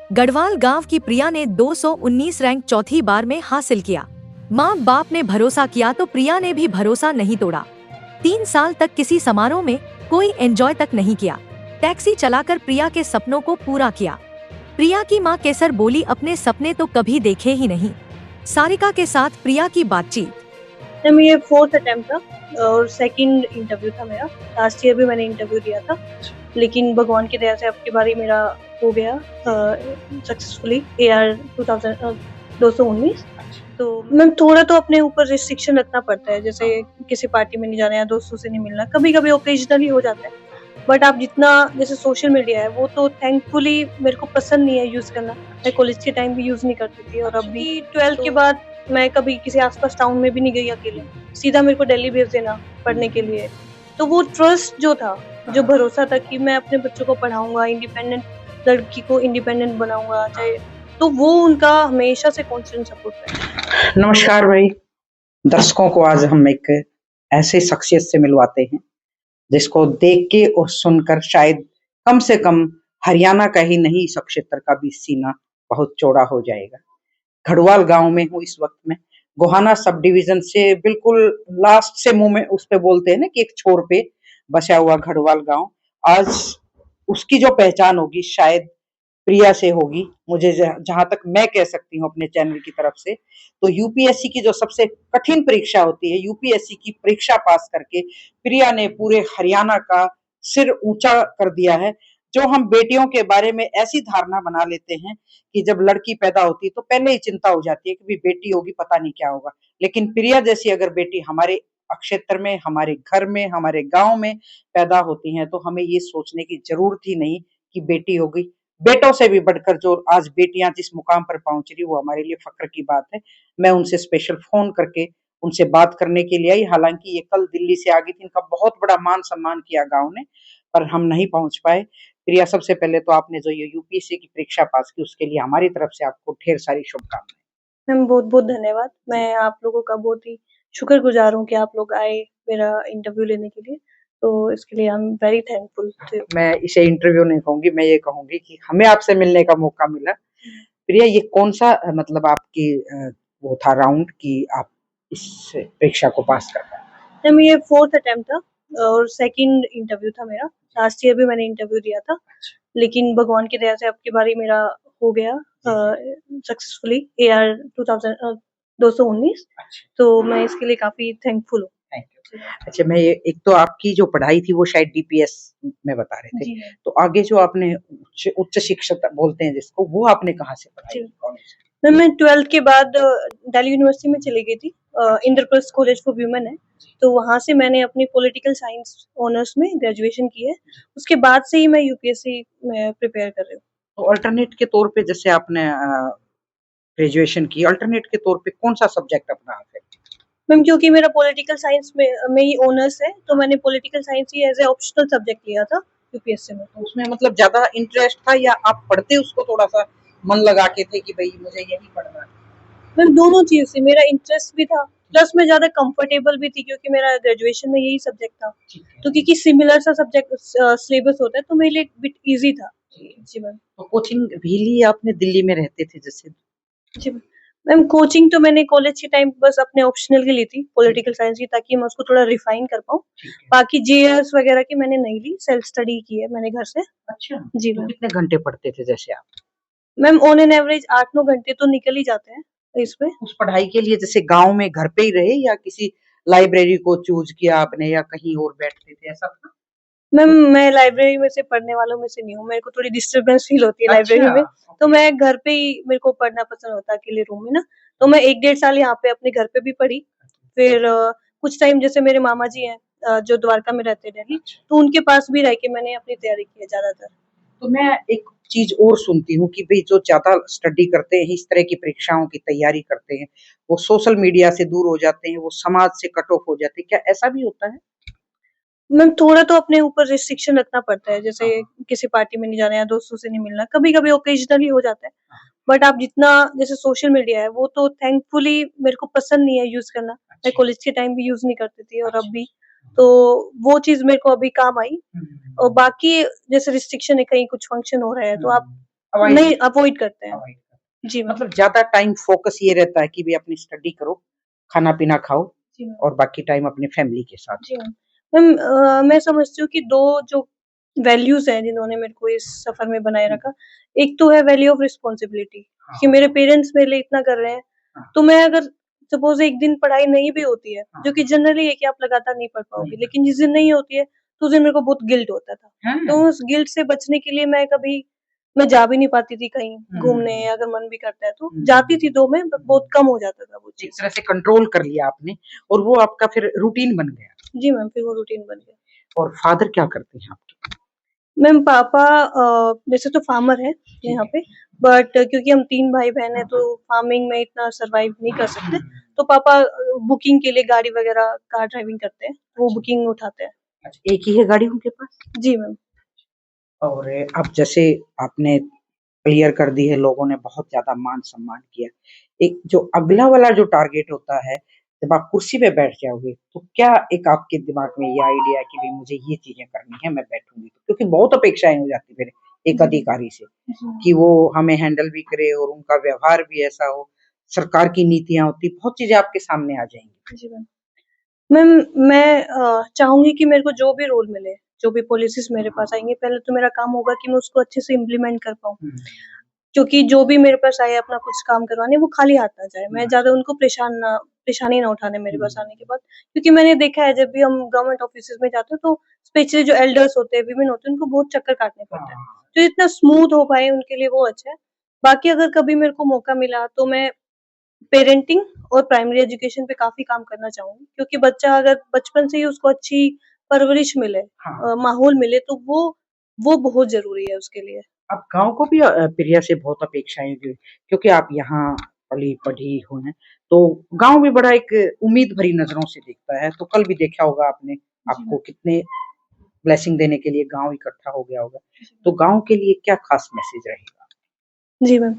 गढ़वाल गांव की प्रिया ने 219 रैंक चौथी बार में हासिल किया। माँ बाप ने भरोसा किया तो प्रिया ने भी भरोसा नहीं तोड़ा। 3 साल तक किसी समारोह में कोई एंजॉय तक नहीं किया। टैक्सी चलाकर प्रिया के सपनों को पूरा किया। प्रिया की मां केसर बोली अपने सपने तो कभी देखे ही नहीं। सारिका के साथ प्रिया की बातचीत। मैम ये 4th अटेम्प्ट था और सेकंड इंटरव्यू था मेरा। लास्ट ईयर भी मैंने इंटरव्यू दिया था, लेकिन भगवान की दया से अब की बारी मेरा हो गया सक्सेसफुली AR 219। तो मैम थोड़ा तो अपने ऊपर रिस्ट्रिक्शन रखना पड़ता है, जैसे किसी पार्टी में नहीं जाना या दोस्तों से नहीं मिलना, कभी कभी ओकेजनली हो जाता है। बट आप जितना जैसे सोशल मीडिया है वो तो थैंकफुली मेरे को पसंद नहीं है यूज करना। मैं कॉलेज के टाइम भी यूज नहीं करती थी और अभी 12th के बाद मैं कभी किसी आसपास टाउन में भी नहीं गई अकेले, सीधा मेरे को दिल्ली भेज देना पढ़ने के लिए। तो वो ट्रस्ट जो था, जो भरोसा था कि मैं अपने बच्चों को पढ़ाऊंगा, इंडिपेंडेंट लड़की को इंडिपेंडेंट बनाऊंगा, चाहे, तो वो उनका हमेशा से कॉन्स्टेंट सपोर्ट है। नमस्कार भाई, दर्शकों को आज हम एक ऐसे शख्सियत से मिलवाते हैं जिसको देख के और सुनकर शायद कम से कम हरियाणा का ही नहीं, इस क्षेत्र का भी सीना बहुत चौड़ा हो जाएगा। घड़वाल गांव में हूँ इस वक्त में, गोहाना सब डिवीजन से बिल्कुल लास्ट से मुंह में उस पे बोलते हैं ना कि एक छोर पे बसा हुआ घड़वाल गांव। आज उसकी जो पहचान होगी शायद प्रिया से होगी। मुझे जहां तक मैं कह सकती हूँ अपने चैनल की तरफ से, तो यूपीएससी की जो सबसे कठिन परीक्षा होती है, यूपीएससी की परीक्षा पास करके प्रिया ने पूरे हरियाणा का सिर ऊंचा कर दिया है। जो हम बेटियों के बारे में ऐसी धारणा बना लेते हैं कि जब लड़की पैदा होती है तो पहले ही चिंता हो जाती है कि बेटी होगी, पता नहीं क्या होगा। लेकिन प्रिया जैसी अगर बेटी हमारे क्षेत्र में, हमारे घर में, हमारे गांव में पैदा होती हैं तो हमें ये सोचने की जरूरत ही नहीं कि बेटी होगी। बेटों से भी बढ़कर जो आज बेटियां जिस मुकाम पर पहुंच रही, वो हमारे लिए फक्र की बात है। मैं उनसे स्पेशल फोन करके उनसे बात करने के लिए आई। हालांकि ये कल दिल्ली से आ गई थी, इनका बहुत बड़ा मान सम्मान किया गांव ने, पर हम नहीं पहुंच पाए। प्रिया, सबसे पहले तो आपने जो ये यूपीएससी की परीक्षा पास की, उसके लिए हमारी तरफ से आपको ढेर सारी शुभकामनाएं। मैम बहुत बहुत धन्यवाद। मैं आप लोगों का बहुत ही शुक्रगुजार हूँ कि आप लोग आए मेरा इंटरव्यू लेने के लिए, तो इसके लिए आई एम वेरी थैंकफुल। मैं इसे इंटरव्यू नहीं कहूंगी, मैं ये कहूंगी कि हमें आपसे मिलने का मौका मिला। प्रिया, ये कौन सा मतलब आपकी वो था राउंड कि आप इस परीक्षा को पास कर पाए? मैम ये 4th अटेम्प्ट था और सेकंड इंटरव्यू था मेरा। लास्ट ईयर भी मैंने इंटरव्यू दिया था, लेकिन भगवान की दया से अब की बारी मेरा हो गया सक्सेसफुली AR 219। तो मैं इसके लिए काफी थैंकफुल हूँ। अच्छा, मैं एक तो आपकी जो पढ़ाई थी वो शायद डीपीएस में बता रहे थे, तो आगे जो आपने उच्च शिक्षा बोलते हैं जिसको, वो आपने कहाँ से पढ़ाई? मैम मैं 12th के बाद दिल्ली यूनिवर्सिटी में चली गई थी। इंद्रप्रस्थ कॉलेज फॉर वुमेन है, तो वहाँ से मैंने अपनी पॉलिटिकल साइंस ऑनर्स में ग्रेजुएशन की है। उसके बाद से ही मैं यूपीएससी में प्रिपेयर कर रही हूँ। तो अल्टरनेट के तौर पे जैसे आपने ग्रेजुएशन की, अल्टरनेट के तौर पे कौन सा सब्जेक्ट अपना है? मैम क्योंकि मेरा पॉलिटिकल साइंस में ही ऑनर्स है, तो मैंने पॉलिटिकल साइंस ही एज ए ऑप्शनल सब्जेक्ट लिया था यूपीएससी में। तो उसमें मतलब ज्यादा इंटरेस्ट था या आप पढ़ते उसको थोड़ा सा मन लगा के थे कि भाई मुझे यही पढ़ना है? मैम दोनों चीज से मेरा इंटरेस्ट भी था, प्लस मैं ज्यादा कंफर्टेबल भी थी क्योंकि मेरा ग्रेजुएशन में यही सब्जेक्ट था। तो क्योंकि सिमिलर सा सब्जेक्ट सिलेबस होता है तो मेरे लिए बिट इजी था। जी मैम। तो कोचिंग भी ली आपने? दिल्ली में रहते थे जैसे? जी मैम, कोचिंग तो मैंने कॉलेज के टाइम बस अपने ऑप्शनल की ली थी पॉलिटिकल साइंस की, ताकि मैं उसको थोड़ा रिफाइन कर पाऊँ। बाकी जेएस वगैरह की मैंने नहीं ली, सेल्फ स्टडी की है मैंने घर से। अच्छा, जी तो मैम। कितने घंटे पढ़ते थे जैसे आप? मैम ऑन एन एवरेज 8-9 घंटे तो निकल ही जाते हैं इसमें। उस पढ़ाई के लिए जैसे गांव में घर पे ही रहे या किसी लाइब्रेरी को चूज किया आपने या कहीं और बैठते थे, ऐसा था? मैम मैं लाइब्रेरी में से पढ़ने वालों में से नहीं हूँ, मेरे को थोड़ी डिस्टर्बेंस फील होती है लाइब्रेरी में। तो मैं घर पे ही मेरे को पढ़ना पसंद होता है अकेले रूम में ना। तो मैं 1-1.5 साल यहाँ पे अपने घर पे भी पढ़ी। फिर कुछ टाइम जैसे मेरे मामा जी हैं जो द्वारका में रहते हैं दिल्ली, तो उनके पास भी रह के मैंने अपनी तैयारी की है ज्यादातर। तो मैं एक चीज और सुनती हूँ कि भाई जो ज्यादा स्टडी करते हैं, इस तरह की परीक्षाओं की तैयारी करते हैं, वो सोशल मीडिया से दूर हो जाते हैं, वो समाज से कट ऑफ हो जाते हैं, क्या ऐसा भी होता है? मैम थोड़ा तो अपने ऊपर रिस्ट्रिक्शन रखना पड़ता है, जैसे किसी पार्टी में नहीं जाना या दोस्तों से नहीं मिलना, कभी कभी ओकेजनली हो जाता है। बट आप जितना जैसे सोशल मीडिया है वो तो थैंकफुली मेरे को पसंद नहीं है यूज करना। मैं कॉलेज के टाइम भी यूज नहीं करती थी और अब भी, तो वो चीज मेरे को अभी काम आई। और बाकी जैसे रिस्ट्रिक्शन है, कहीं कुछ फंक्शन हो रहा है तो आप नहीं अवॉइड करते हैं। अवॉइड जी मैम। मतलब ज्यादा टाइम फोकस ये रहता है कि भी अपनी स्टडी करो, खाना पीना खाओ जी मैम। और बाकी टाइम अपनी फैमिली के साथ। जी मैम। मैम मैं समझती हूँ कि 2 जो वैल्यूज़ हैं जिन्होंने मेरे को इस सफ़र में बनाए रखा, एक तो है वैल्यू ऑफ रिस्पॉन्सिबिलिटी कि मेरे पेरेंट्स मेरे लिए इतना कर रहे हैं, हाँ। तो मैं अगर सपोज़ एक दिन पढ़ाई नहीं भी होती है, हाँ। जो कि जनरली है कि आप लगातार नहीं पढ़ पाओगे, नहीं लेकिन जिस दिन नहीं होती है, तो उस दिन मेरे को बहुत गिल्ट होता था। हाँ। तो उस गिल्ट से बचने के लिए मैं जा भी नहीं पाती थी कहीं घूमने, हम्म। अगर मन भी करता है तो जाती थी 2 में, बट बहुत कम हो जाता था वो एक चीज़। तरह से कंट्रोल कर लिया आपने और वो आपका फिर रूटीन बन गया। जी मैम, फिर वो रूटीन बन गया। और फादर क्या करते हैं आपके? मैम पापा वैसे तो फार्मर हैं यहाँ पे, बट क्योंकि हम 3 भाई-बहन हैं तो फार्मिंग में इतना सर्वाइव नहीं कर सकते, तो पापा बुकिंग के लिए गाड़ी वगैरह कार ड्राइविंग करते हैं, वो बुकिंग उठाते हैं। अच्छा, एक ही है गाड़ी उनके पास? जी मैम। और अब जैसे आपने क्लियर कर दी है, लोगों ने बहुत ज़्यादा मान-सम्मान किया। एक जो अगला वाला जो टारगेट होता है, जब आप कुर्सी पे बैठ जाओगे, तो क्या एक आपके दिमाग में ये आइडिया है कि भई मुझे ये चीज़ें करनी है, मैं बैठूँगी तो? क्योंकि बहुत अपेक्षाएँ हो जाती फिर एक अधिकारी से, कि वो हमें हैंडल भी करे और उनका व्यवहार भी ऐसा हो, सरकार की नीतियाँ होती, बहुत चीज़ें आपके सामने आ जाएँगी। जी मैम। मैम मैं चाहूँगी कि मेरे को जो भी रोल मिले, जो भी पॉलिसीज़ मेरे पास आएँगी, पहले तो मेरा काम होगा कि मैं उसको अच्छे से इम्प्लीमेंट कर पाऊँ। हुँ। क्योंकि जो भी मेरे पास आए अपना कुछ काम करवाने, वो खाली हाथ ना जाए। मैं ज़्यादा उनको परेशानी ना उठाने मेरे पास आने के बाद। क्योंकि मैंने देखा है जब भी हम गवर्नमेंट ऑफ़िसेज़ में जाते हैं तो स्पेशली जो एल्डर्स होते हैं, विमेन होते हैं, उनको बहुत चक्कर काटने पड़ते हैं। हाँ। तो इतना स्मूथ हो पाए उनके लिए वो अच्छा है। बाकी अगर कभी मेरे को मौका मिला तो मैं पेरेंटिंग और प्राइमरी एजुकेशन पे काफ़ी काम करना चाहूँगी। क्योंकि बच्चा अगर बचपन से ही उसको अच्छी परवरिश मिले, हाँ। माहौल मिले तो वो बहुत ज़रूरी है उसके लिए। अब गाँव को भी प्रिया से बहुत अपेक्षाएँ थी, क्योंकि आप यहाँ पली-बढ़ी हुई हैं, तो गाँव भी बड़ा एक उम्मीद भरी नज़रों से देखता है। तो कल भी देखा होगा आपने, जी आपको मैम। कितने ब्लेसिंग देने के लिए गाँव इकट्ठा हो गया होगा। तो गाँव के लिए क्या ख़ास मैसेज रहेगा? जी मैम।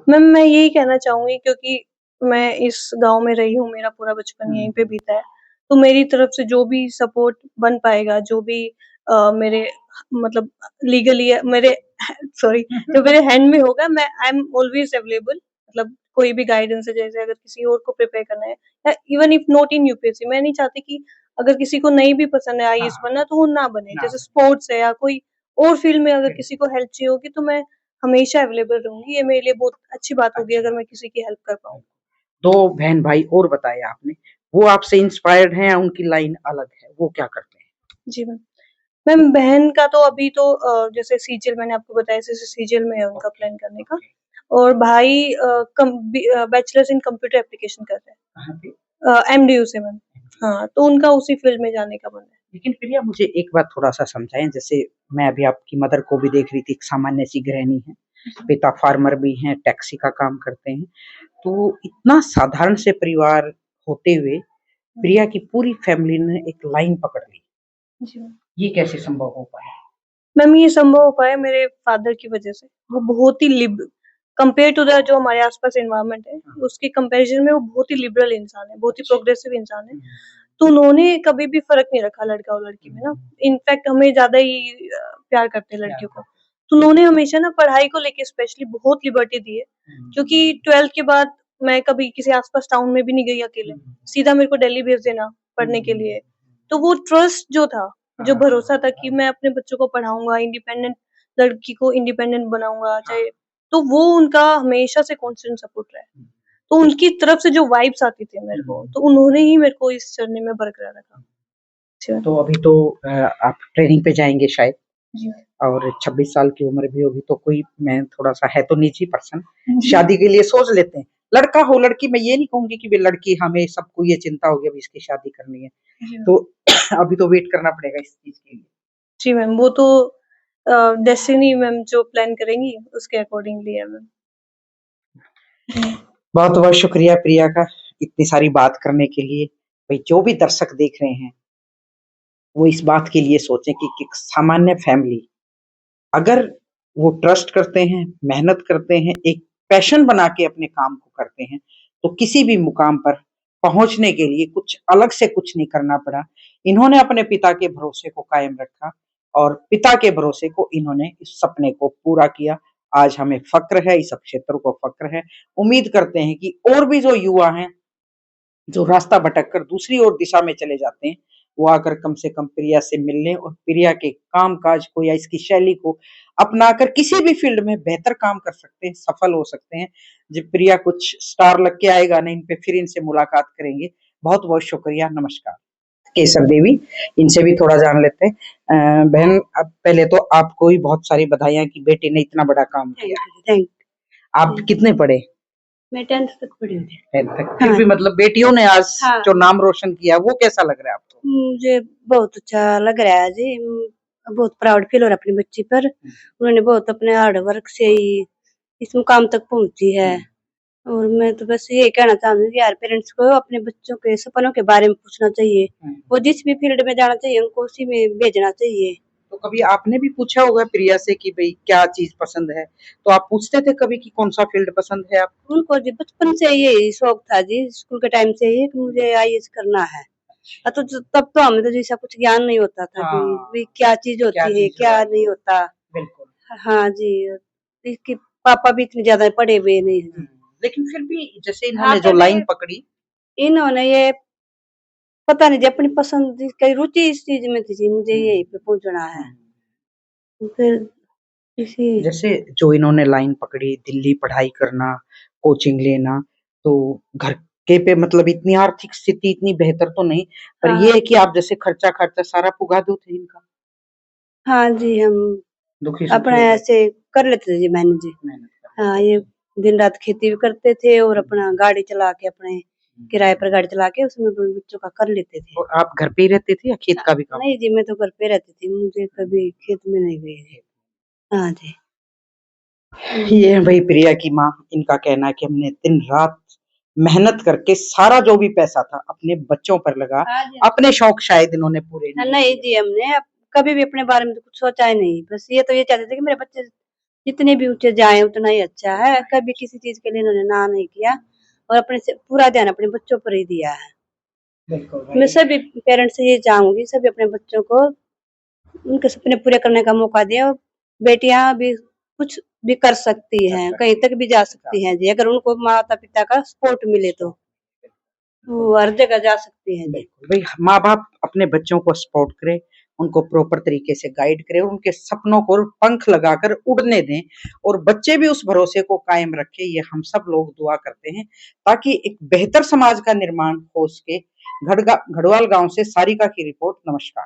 मैम मैं यही कहना चाहूँगी क्योंकि मैं इस गाँव में रही हूँ, मेरा पूरा बचपन यहीं पे बीता है। तो मेरी तरफ से जो भी सपोर्ट बन पाएगा, जो भी मेरे मतलब लीगली मेरे सॉरी जो मेरे हैंड में होगा मैं आई एम ऑलवेज़ अवेलेबल मतलब कोई भी गाइडेंस है जैसे अगर किसी और को प्रिपेयर करना है या even if not in UPSC मैं नहीं चाहती कि अगर किसी को नहीं भी पसंद है आईएएस बनना तो वो ना बने। जैसे स्पोर्ट्स है या कोई और फील्ड में अगर किसी को हेल्प चाहिए होगी तो मैं हमेशा अवेलेबल रहूँगी। ये मेरे लिए बहुत अच्छी बात होगी अगर मैं किसी की हेल्प कर पाऊँ। 2 बहन-भाई और बताए आपने, वो आपसे इंस्पायर्ड हैं या उनकी लाइन अलग है? वो क्या करते हैं? जी मैम। मैम बहन का तो अभी तो जैसे सीजीएल मैंने आपको बताया जैसे सीजीएल में है उनका प्लान करने का और भाई बैचलर्स इन कंप्यूटर एप्लीकेशन कर रहे कहाँ पे? हैं एमडीयू से मैम। हाँ, तो उनका उसी फील्ड में जाने का मन है। लेकिन प्रिया मुझे एक बात थोड़ा-सा समझाएँ, जैसे मैं अभी आपकी मदर को भी देख रही थी, एक सामान्य सी गृहिणी हैं, पिता फार्मर भी हैं, टैक्सी का काम करते हैं। तो इतना साधारण से परिवार होते हुए प्रिया की पूरी फैमिली ने एक लाइन पकड़ ली। जी मैम। ये कैसे संभव हो पाया? मैम ये संभव हो पाया मेरे फादर की वजह से। वो बहुत ही कंपेयर टू द जो हमारे आस-पास एनवायरनमेंट है, उसके कंपैरिज़न में वो बहुत ही लिबरल इंसान है, बहुत ही प्रोग्रेसिव इंसान है। तो उन्होंने कभी भी फ़र्क नहीं रखा लड़का और लड़की में ना। इनफैक्ट हमें ज़्यादा ही प्यार करते हैं लड़कियों को। तो उन्होंने हमेशा ना पढ़ाई को लेके स्पेशली बहुत लिबर्टी दी है, क्योंकि 12th के बाद मैं कभी किसी आस-पास टाउन में भी नहीं गई अकेले। सीधा मेरे को दिल्ली भेज देना पढ़ने के लिए। तो वो ट्रस्ट जो था, जो भरोसा था कि मैं अपने बच्चों को पढ़ाऊँगा, इंडिपेंडेंट लड़की को इंडिपेंडेंट बनाऊँगा, चाहे तो वो उनका हमेशा से कांस्टेंट सपोर्ट रहा है। तो उनकी तरफ से जो वाइब्स आती थी मेरे को, तो उन्होंने ही मेरे को इस जर्नी में बरकरार रखा। जी। तो अभी तो आप ट्रेनिंग पे जाएँगे शायद जी। और 26 साल की उम्र भी होगी, तो कोई मैं थोड़ा-सा है तो निजी पर्सन, जी। शादी के लिए सोच लेते हैं। लड़का हो लड़की मैं ये नहीं कहूँगी कि वे लड़की हमें सबको ये चिंता होगी अभी इसकी शादी करनी है। जी। तो अभी तो वेट करना पड़ेगा इस चीज़ के लिए। जी मैम, वो तो डेस्टिनी मैम जो प्लान करेंगी उसके अकॉर्डिंगली है मैम। बहुत-बहुत शुक्रिया प्रिया का इतनी सारी बात करने के लिए। भई जो भी दर्शक देख रहे हैं, वो इस बात के लिए सोचें कि एक सामान्य फैमिली अगर वो ट्रस्ट करते हैं, मेहनत करते हैं, एक पैशन बना के अपने काम को करते हैं, तो किसी भी मुकाम पर पहुँचने के लिए कुछ अलग से कुछ नहीं करना पड़ा। इन्होंने अपने पिता के भरोसे को कायम रखा और पिता के भरोसे को इन्होंने इस सपने को पूरा किया। आज हमें फक्र है, इस क्षेत्र को फक्र है। उम्मीद करते हैं कि और भी जो युवा हैं, जो रास्ता भटक कर दूसरी ओर दिशा में चले जाते हैं, वो आकर कम से कम प्रिया से मिलने और प्रिया के काम-काज को या इसकी शैली को अपनाकर किसी भी फ़ील्ड में बेहतर काम कर सकते हैं, सफल हो सकते हैं। जब प्रिया कुछ स्टार लग के आएगा ना इन पे, फिर इनसे मुलाकात करेंगे। बहुत-बहुत शुक्रिया, नमस्कार। केसर देवी, इनसे भी थोड़ा जान लेते हैं। बहन, अब पहले तो आपको ही बहुत सारी बधाइयाँ कि बेटी ने इतना बड़ा काम किया। थैंक आप कितने पढ़े? मैं 10th तक पढ़ी हूँ। 10th तक। फिर हाँ। भी मतलब बेटियों ने आज हाँ। जो नाम रोशन किया, वो कैसा लग रहा है आपको? मुझे बहुत अच्छा लग रहा है जी। बहुत प्राउड फील हो रहा है अपनी बच्ची पर। उन्होंने बहुत अपने हार्ड वर्क से ही इस मुकाम तक पहुंची है। और मैं तो बस ये कहना चाहूंगी कि यार पेरेंट्स को अपने बच्चों के सपनों के बारे में पूछना चाहिए। वो जिस भी फील्ड में जाना चाहिए उनको उसी में भेजना चाहिए। तो कभी आपने भी पूछा होगा प्रिया से कि भाई क्या चीज पसंद है, तो आप पूछते थे कभी कि कौन सा फील्ड पसंद है आपको? उनको जी बचपन से यही शौक था जी, स्कूल के टाइम से ही कि मुझे आईएएस करना है। तो तब तो हमें तो जैसा कुछ ज्ञान नहीं होता था कि हाँ। भाई क्या चीज क्या होती है चीज क्या है? नहीं होता। बिल्कुल। हाँ जी, इसके पापा भी इतने ज्यादा पढ़े हुए नहीं हैं जी। लेकिन फिर भी जैसे हाँ, इन्होंने जो तभी लाइन पकड़ी, इन्होंने ये पता नहीं जी अपनी पसंद की रुचि इस चीज में थी जी, मुझे यहीं पे पहुंचना है। फिर इसी जैसे जो इन्होंने लाइन पकड़ी, दिल्ली पढ़ाई करना, कोचिंग लेना, तो घर के पे मतलब इतनी आर्थिक स्थिति इतनी बेहतर तो नहीं, पर हाँ, ये है कि आप जैसे खर्चा-खर्चा सारा पुगा दो थे इनका, हाँ जी, हम दुखी-सुखी अपना होकर ऐसे कर लेते थे जी मैनेज जी। मेहनत कर। हाँ, ये दिन रात खेती भी करते थे और अपना गाड़ी चला के अपने किराए पर गाड़ी चला के उसमें अपने बच्चों का कर लेते थे। और आप घर पे ही रहते थे या खेत का भी काम? नहीं जी, मैं तो घर पे रहती थी, मुझे कभी खेत में नहीं गई जी। हाँ जी। ये है भई प्रिया की माँ, इनका कहना है कि हमने दिन-रात मेहनत करके सारा जो भी पैसा था अपने बच्चों पर लगा, हाँ जी। अपने शौक शायद इन्होंने पूरे नहीं नहीं किए। जी, हमने कभी भी अपने बारे में तो कुछ सोचा ही नहीं। बस ये तो ये चाहते थे कि मेरे बच्चे जितने भी ऊँचे जाएँ उतना ही अच्छा है। कभी किसी चीज़ के लिए इन्होंने ना नहीं किया और अपने से पूरा ध्यान अपने बच्चों पर ही दिया है। बिल्कुल मैं भाई। सभी पेरेंट्स से ये चाहूँगी सभी अपने बच्चों को उनके सपने पूरे करने का मौका दें और बेटियाँ भी कुछ भी कर सकती हैं, कहीं तक भी जा सकती हैं जी, अगर उनको माता-पिता का सपोर्ट मिले तो। वो हर जगह जा सकती हैं जी। बिल्कुल, भई माँ-बाप अपने बच्चों को सपोर्ट करें, उनको प्रॉपर तरीके से गाइड करें और उनके सपनों को पंख लगाकर उड़ने दें और बच्चे भी उस भरोसे को कायम रखें, ये हम सब लोग दुआ करते हैं, ताकि एक बेहतर समाज का निर्माण हो सके। घड़गांव से सारिका की रिपोर्ट, नमस्कार।